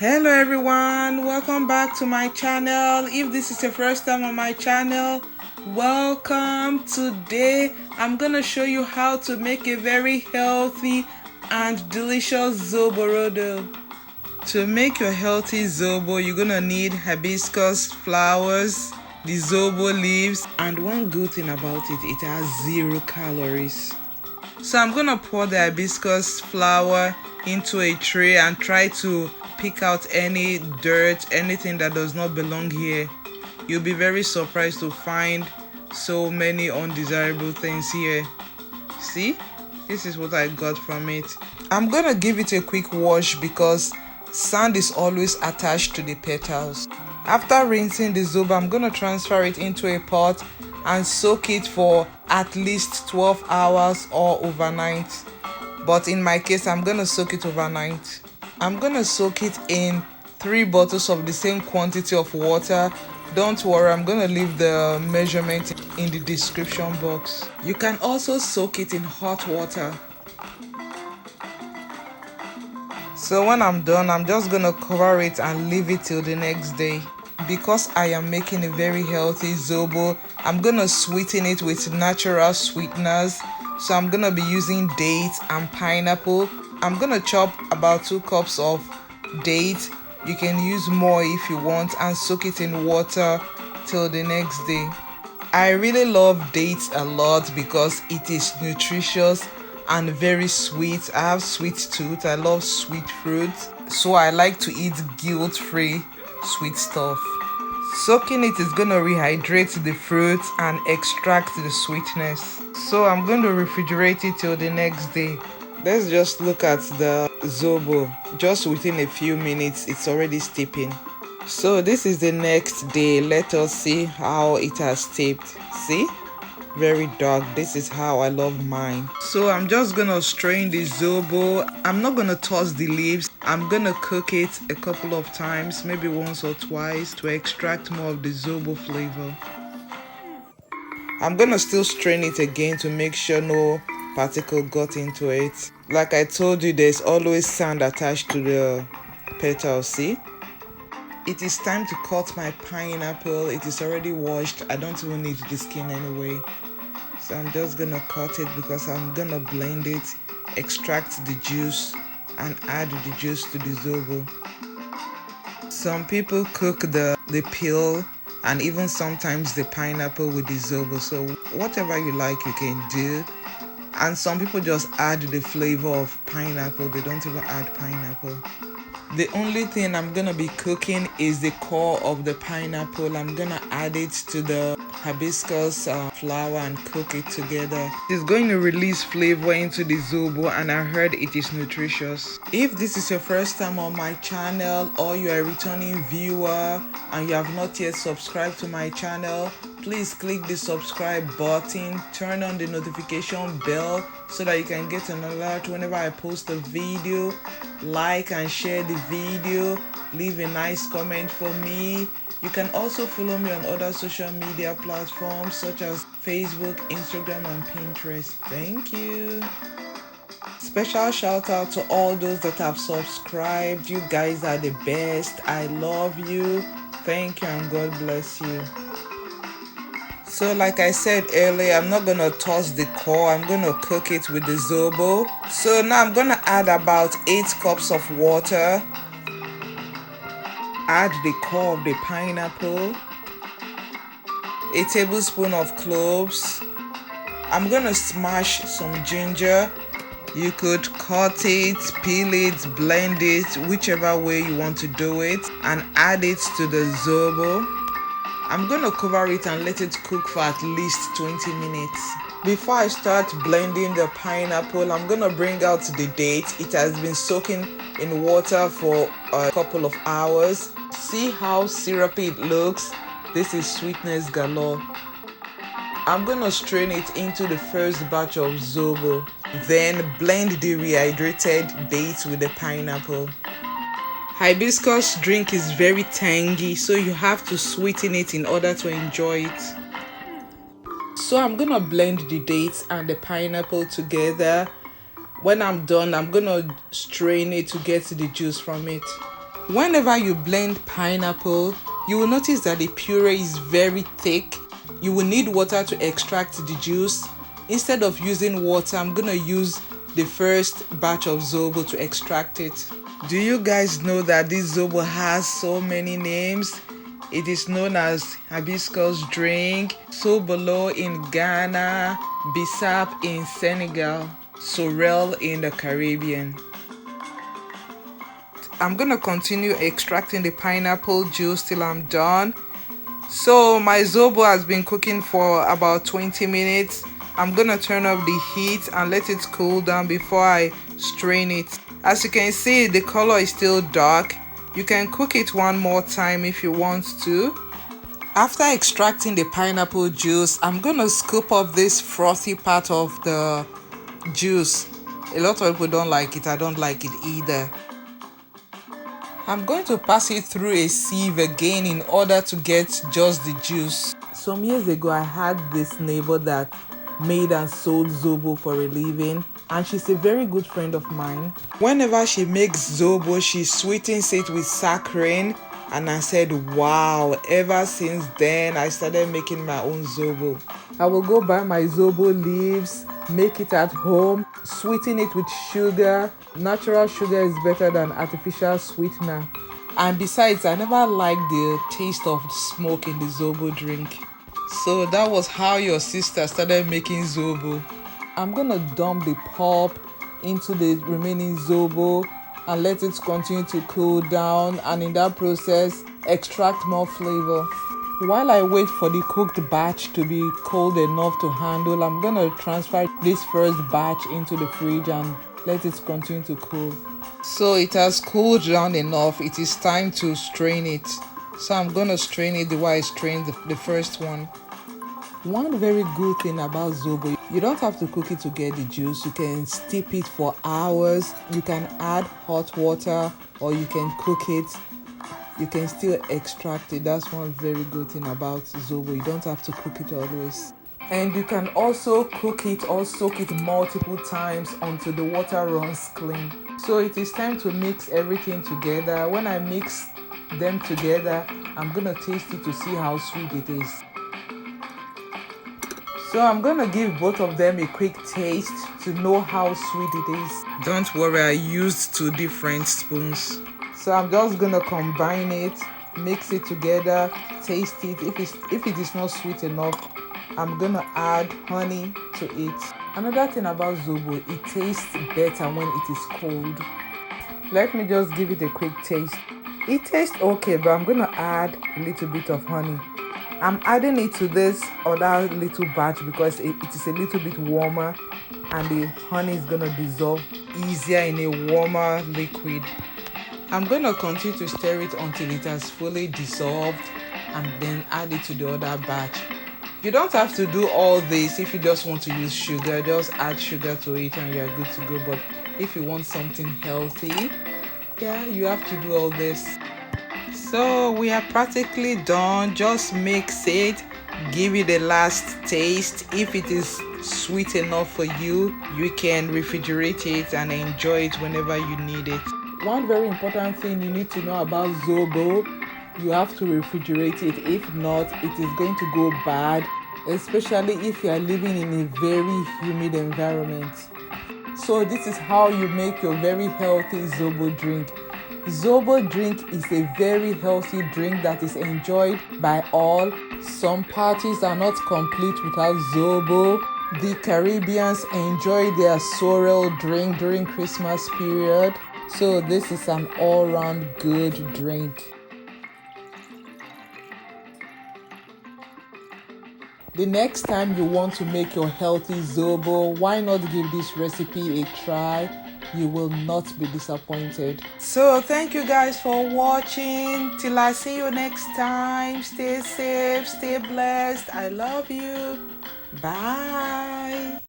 Hello everyone, welcome back to my channel. If this is your first time on my channel, welcome. Today I'm gonna show you how to make a very healthy and delicious Zoborodo. To make your healthy Zobo, you're gonna need hibiscus flowers, the Zobo leaves, and one good thing about it, it has 0 calories. So I'm gonna pour the hibiscus flower into a tray and try to pick out any dirt, anything that does not belong here. You'll be very surprised to find so many undesirable things here. See, this is what I got from it. I'm gonna give it a quick wash because sand is always attached to the petals. After rinsing the Zobo, I'm gonna transfer it into a pot and soak it for at least 12 hours or overnight. But in my case, I'm gonna soak it overnight. I'm gonna soak it in 3 bottles of the same quantity of water. Don't worry, I'm gonna leave the measurement in the description box. You can also soak it in hot water. So when I'm done, I'm just gonna cover it and leave it till the next day. Because I am making a very healthy Zobo, I'm gonna sweeten it with natural sweeteners. So I'm gonna be using dates and pineapple. I'm gonna chop about 2 cups of dates. You can use more if you want, and soak it in water till the next day. I really love dates a lot because it is nutritious and very sweet. I have sweet tooth. I love sweet fruits, so I like to eat guilt-free sweet stuff. Soaking it is gonna rehydrate the fruit and extract the sweetness. So I'm going to refrigerate it till the next day. Let's just look at the Zobo. Just within a few minutes, it's already steeping. So this is the next day. Let us see how it has steeped. See? Very dark. This is how I love mine. So I'm just gonna strain the Zobo. I'm not gonna toss the leaves. I'm gonna cook it a couple of times, maybe once or twice, to extract more of the Zobo flavor. I'm gonna still strain it again to make sure no particle got into it. Like I told you, there's always sand attached to the petals. See? It is time to cut my pineapple. It is already washed. I don't even need the skin anyway. So I'm just gonna cut it because I'm gonna blend it, extract the juice, and add the juice to the Zobo. Some people cook the peel and even sometimes the pineapple with the Zobo. So whatever you like, you can do. And some people just add the flavor of pineapple. They don't even add pineapple. The only thing I'm gonna be cooking is the core of the pineapple. I'm gonna add it to the hibiscus flower and cook it together. It's going to release flavor into the Zobo, and I heard it is nutritious. If this is your first time on my channel, or you are a returning viewer and you have not yet subscribed to my channel, please click the subscribe button, turn on the notification bell so that you can get an alert whenever I post a video. Like and share the video, leave a nice comment for me. You can also follow me on other social media platforms such as Facebook, Instagram, and Pinterest. Thank you. Special shout out to all those that have subscribed. You guys are the best. I love you. Thank you and God bless you. So like I said earlier, I'm not gonna toss the core. I'm gonna cook it with the Zobo. So now I'm gonna add about 8 cups of water. Add the core of the pineapple, a tablespoon of cloves. I'm gonna smash some ginger. You could cut it, peel it, blend it, whichever way you want to do it, and add it to the Zobo. I'm gonna cover it and let it cook for at least 20 minutes. Before I start blending the pineapple, I'm gonna bring out the date. It has been soaking in water for a couple of hours. See how syrupy it looks? This is sweetness galore. I'm gonna strain it into the first batch of Zobo. Then blend the rehydrated dates with the pineapple. Hibiscus drink is very tangy, so you have to sweeten it in order to enjoy it. So I'm gonna blend the dates and the pineapple together. When I'm done, I'm gonna strain it to get the juice from it. Whenever you blend pineapple, you will notice that the puree is very thick. You will need water to extract the juice. Instead of using water, I'm gonna use the first batch of Zobo to extract it. Do you guys know that this Zobo has so many names? It is known as Hibiscus drink, Sobolo in Ghana, Bissap in Senegal, Sorrel in the Caribbean. I'm gonna continue extracting the pineapple juice till I'm done. So my Zobo has been cooking for about 20 minutes. I'm gonna turn up the heat and let it cool down before I strain it. As you can see, the color is still dark. You can cook it one more time if you want to. After extracting the pineapple juice, I'm gonna scoop up this frothy part of the juice. A lot of people don't like it. I don't like it either. I'm going to pass it through a sieve again in order to get just the juice. Some years ago, I had this neighbor that made and sold Zobo for a living, and she's a very good friend of mine. Whenever she makes Zobo, she sweetens it with saccharin, and I said, wow, ever since then I started making my own Zobo. I will go buy my Zobo leaves, make it at home, sweeten it with sugar. Natural sugar is better than artificial sweetener. And besides, I never liked the taste of smoke in the Zobo drink. So that was how your sister started making Zobo. I'm gonna dump the pulp into the remaining Zobo and let it continue to cool down, and in that process extract more flavor. While I wait for the cooked batch to be cold enough to handle, I'm gonna transfer this first batch into the fridge and let it continue to cool. So it has cooled down enough. It is time to strain it. So I'm gonna strain it the way I strained the first one. One very good thing about Zobo, you don't have to cook it to get the juice. You can steep it for hours. You can add hot water or you can cook it. You can still extract it. That's one very good thing about Zobo. You don't have to cook it always. And you can also cook it or soak it multiple times until the water runs clean. So it is time to mix everything together. When I mix them together, I'm gonna taste it to see how sweet it is. So I'm gonna give both of them a quick taste to know how sweet it is. Don't worry, I used 2 different spoons. So I'm just gonna combine it, mix it together, taste it. If it is not sweet enough, I'm gonna add honey to it. Another thing about Zobo, it tastes better when it is cold. Let me just give it a quick taste. It tastes okay, but I'm gonna add a little bit of honey. I'm adding it to this other little batch because it is a little bit warmer and the honey is gonna dissolve easier in a warmer liquid. I'm gonna continue to stir it until it has fully dissolved and then add it to the other batch. You don't have to do all this if you just want to use sugar. Just add sugar to it and you're good to go. But if you want something healthy, yeah, you have to do all this. So we are practically done. Just mix it, give it a last taste. If it is sweet enough for you, you can refrigerate it and enjoy it whenever you need it. One very important thing you need to know about Zobo, you have to refrigerate it. If not, it is going to go bad, especially if you are living in a very humid environment. So this is how you make your very healthy Zobo drink. Zobo drink is a very healthy drink that is enjoyed by all. Some parties are not complete without Zobo. The Caribbeans enjoy their Sorrel drink during Christmas period. So this is an all-round good drink. The next time you want to make your healthy Zobo, why not give this recipe a try? You will not be disappointed. So thank you guys for watching. Till I see you next time. Stay safe, stay blessed. I love you. Bye.